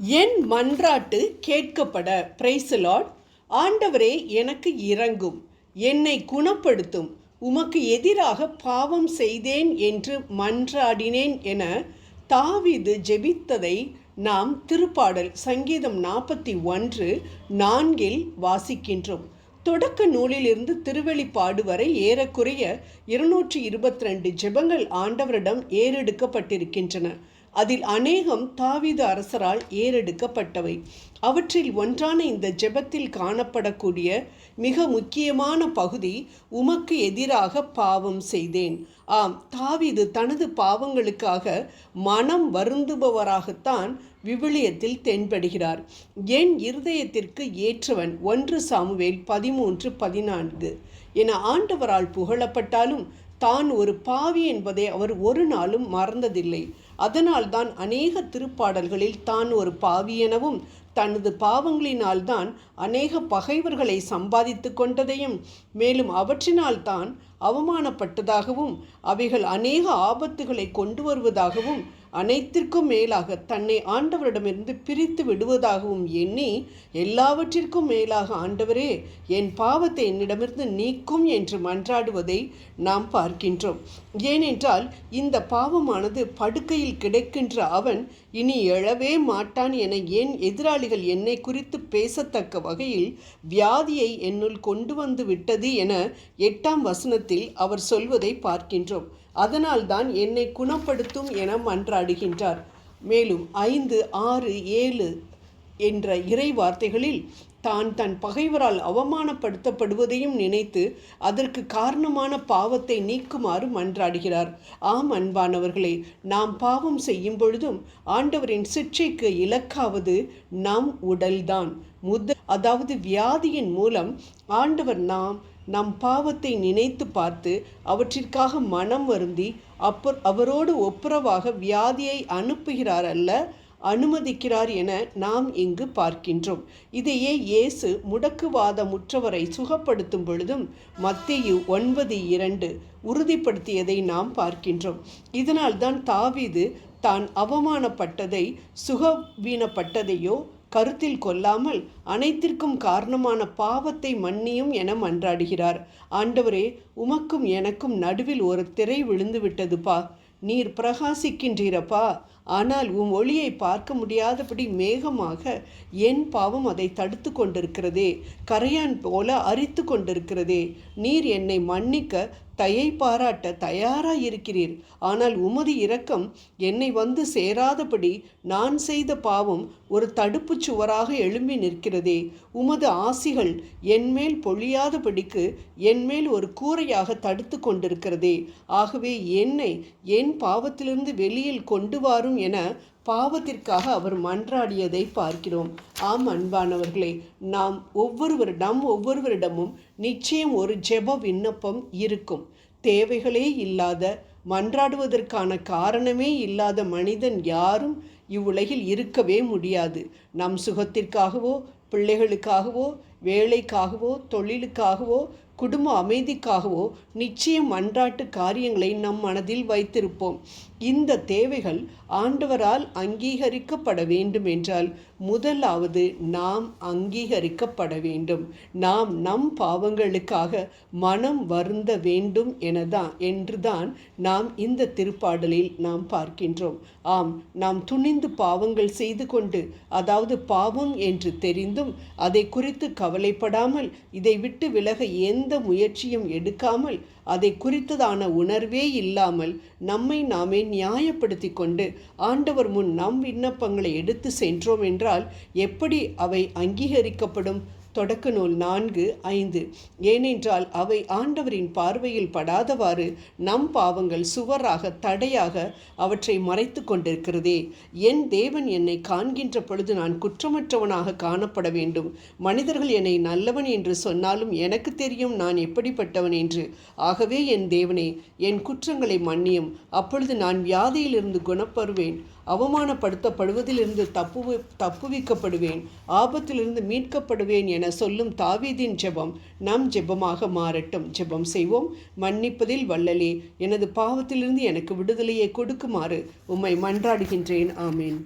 என் மன்றாட்டு கேட்கப்பட. Price Lord. ஆண்டவரே, எனக்கு இரங்கும், என்னை குணப்படுத்தும். உமக்கு எதிராக பாவம் செய்தேன் என்று மன்றாடினேன் என தாவீது ஜெபித்ததை நாம் திருப்பாடல் சங்கீதம் 41:4 வாசிக்கின்றோம். தொடக்க நூலிலிருந்து திருவெளிப்பாடு வரை ஏறக்குறைய 222 ஜெபங்கள் ஆண்டவரிடம் ஏறெடுக்கப்பட்டிருக்கின்றன. அதில் அநேகம் தாவீது அரசரால் ஏறெடுக்கப்பட்டவை. அவற்றில் ஒன்றான இந்த ஜெபத்தில் காணப்படக்கூடிய மிக முக்கியமான பகுதி, உமக்கு எதிராக பாவம் செய்தேன். ஆம், தாவீது தனது பாவங்களுக்காக மனம் வருந்துபவராகத்தான் விவிலியத்தில் தென்படுகிறார். என் இருதயத்திற்கு ஏற்றவன் 1 சாமுவேல் 13:14 என ஆண்டவரால் புகழப்பட்டாலும் தான் ஒரு பாவி என்பதை அவர் ஒரு நாளும் மறந்ததில்லை. அதனால்தான் அநேக திருப்பாடல்களில் தான் ஒரு பாவி எனவும் தனது பாவங்களினால்தான் அநேக பகைவர்களை சம்பாதித்து கொண்டதையும், மேலும் அவற்றினால் தான் அவமானப்பட்டதாகவும் அவைகள் அநேக ஆபத்துகளை கொண்டு வருவதாகவும் அனைத்திற்கும் மேலாக தன்னை ஆண்டவரிடமிருந்து பிரித்து விடுவதாகவும் எண்ணி, எல்லாவற்றிற்கும் மேலாக ஆண்டவரே, என் பாவத்தை என்னிடமிருந்து நீக்கும் என்று மன்றாடுவதை நாம் பார்க்கின்றோம். ஏனென்றால் இந்த பாவமானது படுக்கையில் கிடக்கின்ற அவன் இனி எழவே மாட்டான் என என் எதிராளிகள் என்னை குறித்து பேசத்தக்க வகையில் வியாதியை என்னுள் கொண்டு வந்து விட்டது என 8ஆம் வசனத்தில் அவர் சொல்வதை பார்க்கின்றோம். அதனால்தான் என்னை குணப்படுத்தும் என மன்றாடுகின்றார். மேலும் 5, 6, 7 என்ற இறை வார்த்தைகளில் தான் தன் பகைவரால் அவமானப்படுத்தப்படுவதையும் நினைத்து அதற்கு காரணமான பாவத்தை நீக்குமாறு மன்றாடுகிறார். ஆம் அன்பானவர்களே, நாம் பாவம் செய்யும் பொழுதும் ஆண்டவரின் சிற்றைக்கு இலக்காவது நம் உடல்தான். அதாவது வியாதியின் மூலம் ஆண்டவர் நம் பாவத்தை நினைத்து பார்த்து அவற்றிற்காக மனம் வருந்தி அவரோடு ஒப்புரவாக வியாதியை அனுப்புகிறார் அல்ல, அனுமதிக்கிறார் என நாம் இங்கு பார்க்கின்றோம். இதையே இயேசு முடக்குவாதமுற்றவரை சுகப்படுத்தும் பொழுதும் மத்தேயு 9:2 உறுதிப்படுத்தியதை நாம் பார்க்கின்றோம். இதனால்தான் தாவீது தான் அவமானப்பட்டதை சுகவீனப்பட்டதையோ கருத்தில் கொள்ளாமல் அனைத்திற்கும் காரணமான பாவத்தை மன்னியும் என மன்றாடுகிறார். ஆண்டவரே, உமக்கும் எனக்கும் நடுவில் ஒரு திரை விழுந்து விட்டதுப்பா. நீர் பிரகாசிக்கின்றீரப்பா, ஆனால் ஒளியை பார்க்க முடியாதபடி மேகமாக என் பாவம் அதை தடுத்து கொண்டிருக்கிறதே, கரையான் போல அரித்து கொண்டிருக்கிறதே. நீர் என்னை மன்னிக்க தயை பாராட்ட தயாராயிருக்கிறீர். ஆனால் உமது இரக்கம் என்னை வந்து சேராதபடி நான் செய்த பாவம் ஒரு தடுப்பு சுவராக எழும்பி நிற்கிறதே. உமது ஆசிகள் என்மேல் பொழியாதபடிக்கு என்மேல் ஒரு கூரையாக தடுத்து கொண்டிருக்கிறதே. ஆகவே என்னை என் பாவத்திலிருந்து வெளியில் கொண்டு வாரும் என பாவத்திற்காக அவர் மன்றாடியதை பார்க்கிறோம். ஆம் அன்பானவர்களே, நாம் ஒவ்வொருவரிடமும் நிச்சயம் ஒரு ஜெப விண்ணப்பம் இருக்கும். தேவைகளே இல்லாத, மன்றாடுவதற்கான காரணமே இல்லாத மனிதன் யாரும் இவ்வுலகில் இருக்கவே முடியாது. நம் சுகத்திற்காகவோ, பிள்ளைகளுக்காகவோ, வேலைக்காகவோ, தொழிலுக்காகவோ, குடும்ப அமைதிக்காகவோ நிச்சயம் மன்றாட்டு காரியங்களை நம் மனதில் வைத்திருப்போம். இந்த தேவைகள் ஆண்டவரால் அங்கீகரிக்கப்பட வேண்டும் என்றால் முதலாவது நாம் அங்கீகரிக்கப்பட வேண்டும். நாம் நம் பாவங்களுக்காக மனம் வருந்த வேண்டும் என்றுதான் நாம் இந்த திருப்பாடலில் நாம் பார்க்கின்றோம். ஆம், நாம் துணிந்து பாவங்கள் செய்து கொண்டு, அதாவது பாவம் என்று தெரிந்தும் அதை குறித்து கவலைப்படாமல், இதை விட்டு விலக எந்த முயற்சியும் எடுக்காமல், அதை குறித்ததான உணர்வே இல்லாமல் நம்மை நாமே நியாயப்படுத்தி கொண்டு ஆண்டவர் முன் நம் விண்ணப்பங்களை எடுத்து சென்றோம் என்றால் எப்படி அவை அங்கீகரிக்கப்படும்? தொடக்க நூல் 4:5. ஏனென்றால் அவை ஆண்டவரின் பார்வையில் படாதவாறு நம் பாவங்கள் சுவராக, தடையாக அவற்றை மறைத்து கொண்டிருக்கிறதே. என் தேவன் என்னை காண்கின்ற பொழுது நான் குற்றமற்றவனாக காணப்பட வேண்டும். மனிதர்கள் என்னை நல்லவன் என்று சொன்னாலும் எனக்கு தெரியும் நான் எப்படிப்பட்டவன் என்று. ஆகவே என் தேவனே, என் குற்றங்களை மன்னியும். அப்பொழுது நான் வியாதியிலிருந்து குணப்பெறுவேன், அவமானப்படுத்தப்படுவதிலிருந்து தப்புவிக்கப்படுவேன், ஆபத்திலிருந்து மீட்கப்படுவேன் என சொல்லும் தாவீதின் ஜெபம் நம் ஜெபமாக மாறட்டும். ஜெபம் செய்வோம். மன்னிப்பதில் வல்லலே, எனது பாவத்திலிருந்து எனக்கு விடுதலையை கொடுக்குமாறு உம்மை மன்றாடுகின்றேன். ஆமேன்.